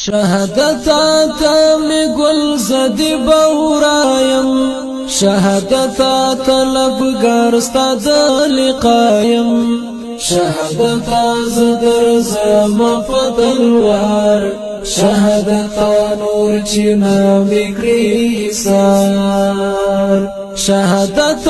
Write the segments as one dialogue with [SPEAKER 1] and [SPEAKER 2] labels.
[SPEAKER 1] شهادت آتا می گل زدی بورایم شهادت آتا لبگارستا دلقایم شهادت آزدر زم پتلوار شهادت نور چینا بکری سار شهادت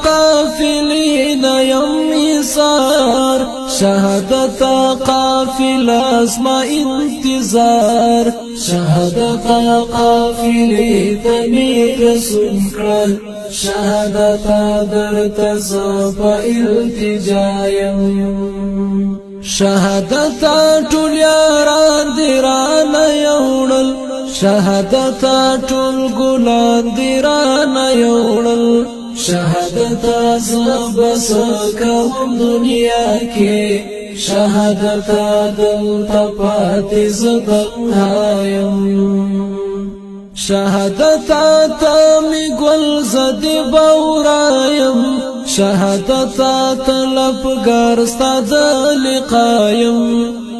[SPEAKER 1] قافلین یم ایسار شهادت قافل اسما انتظار شهادت قافلی تنی رسول کرل شهادت در تصف التجایم شهادت ټول یاران دیران یوړل شهادت ټول ګلان دیران یوړل شهادت زبس کوم دنیا کې شهادت دل تپات زدنهایم شهادت تمی گل زدی بورایم شهادت طلب گارستا دلقایم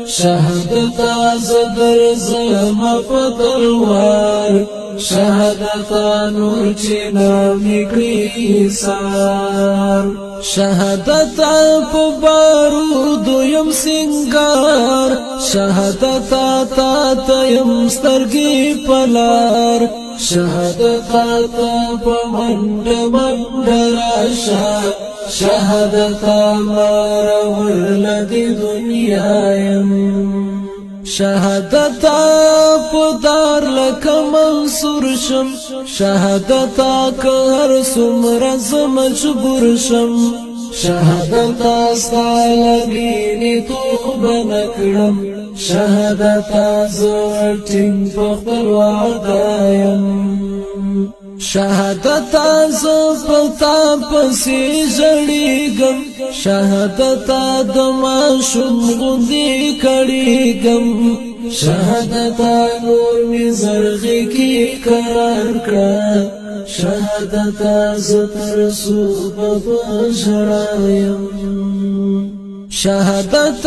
[SPEAKER 1] شهادت زدر زم پتلوار شهادت نور چینا میکری سار شهادت پبارود یم سنگار شهادت تا یم سترگی پلار شهادت پمند مند راشا شهادت مرولدی دنیایم شهادت پدار لک منصور شم شهادت که هر سمرز مجبور شم شهادت استالگینی توب نکرم شهادت زورتین پخبر وعدایم شهادت زپتا پسی جڑیگم شهادت دماشم غندی کڑیگم شهادت نور می زرغی کی قرار کرد شهادت زتر صوب بشرایم شهادت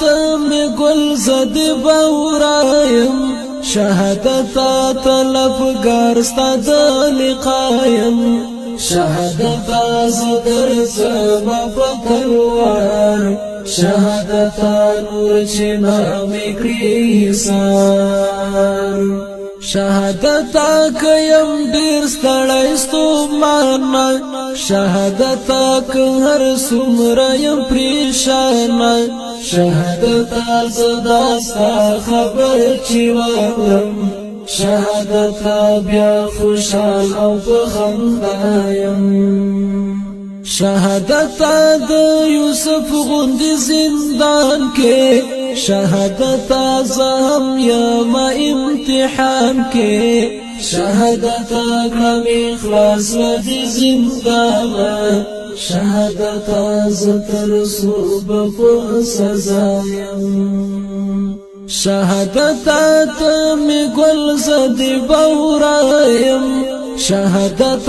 [SPEAKER 1] تمی گل زد بورایم شهادت طلب گارستا دلقایم شهادت زدر زم پتلوار شهادت نور چینا میکری سار شهادت کیم دیر ستړی ستومان شهادت که هر څومره یم پریشان شهادت زداستا خبر چی واورم شهادت بیا خوشحال او په خندا یم شهادت د یوسف غوندې زندان کې شهادت زهم یم امتحان کې شهادت کم اخلاص ودی زندان شهادت زتر صوب په سزایم شهادت تمی گل زدی بورایم شهادت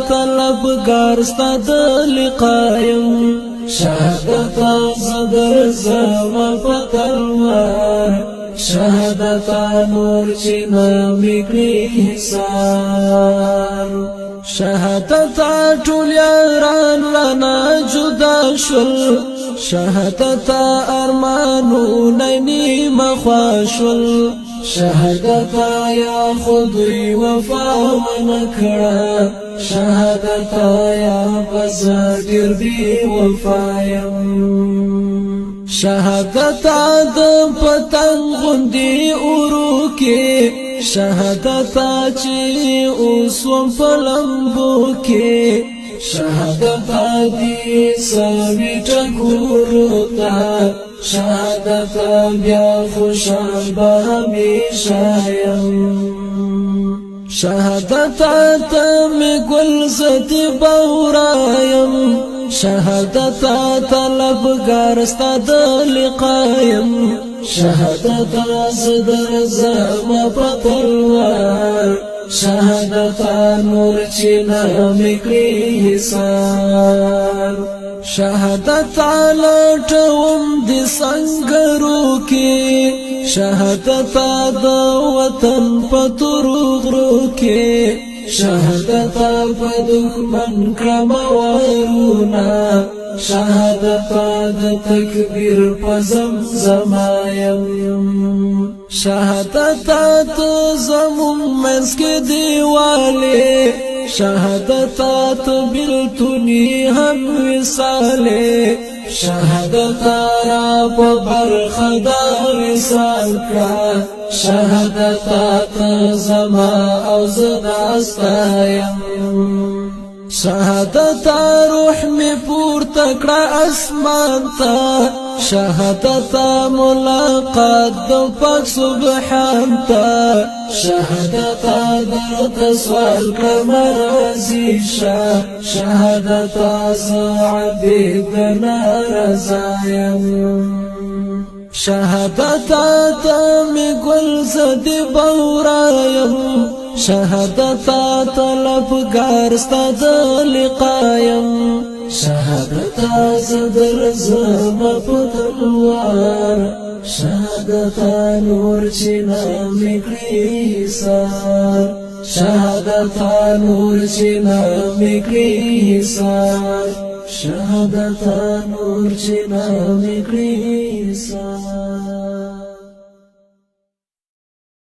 [SPEAKER 1] طلب گارستا دلقایم شهادت زدر زم پتلوار شهادت نور چینا میکری سار شهادت ټول یاران رانا جدا شول شهادت ارمانونه نیمه خواشول شهادت یا خودی وفا ونکړه شهادت یا بزدر بی وفایم شهادت د پتنګ غوندي اورو کې شهادت چې اوسوم پلمبو کې شهادت دی سوي ټکورو تا شهادت بیا خوشحال به همیشه یم شهادت تمی گل زدی بورایم شهادت طلب گارستا دلقایم شهادت زدر زم پتلوار شهادت نور چینا میکری سار شهادت لټوم د سنگرو کې شهادت د وطن په تورغرو کې شهادت په دښمن کړم ورونه شهادت د تکبیر په زمزمه یم شهادت ته زمون منځ کې دیواله شهادت ته بیلتونی هم وصاله شهادت را په برخه د وصال کړه شهادت ته زما او زدا ستایم شهادت روح می پورته کړه اسمان ته شهادت ملاقات د پاک سبحان ته شهادت درته سوال کړم راضي شه شهادت عبید نارضا یم شهادت ته می ګل زدي بورایم شهادت طلبګار ستا د لقایم شهادت زدر زما په تلوار شهادت نور چې نامې کړی سار شهادت نور چې نامې کړی سار شهادت نور چې نامې کړی سار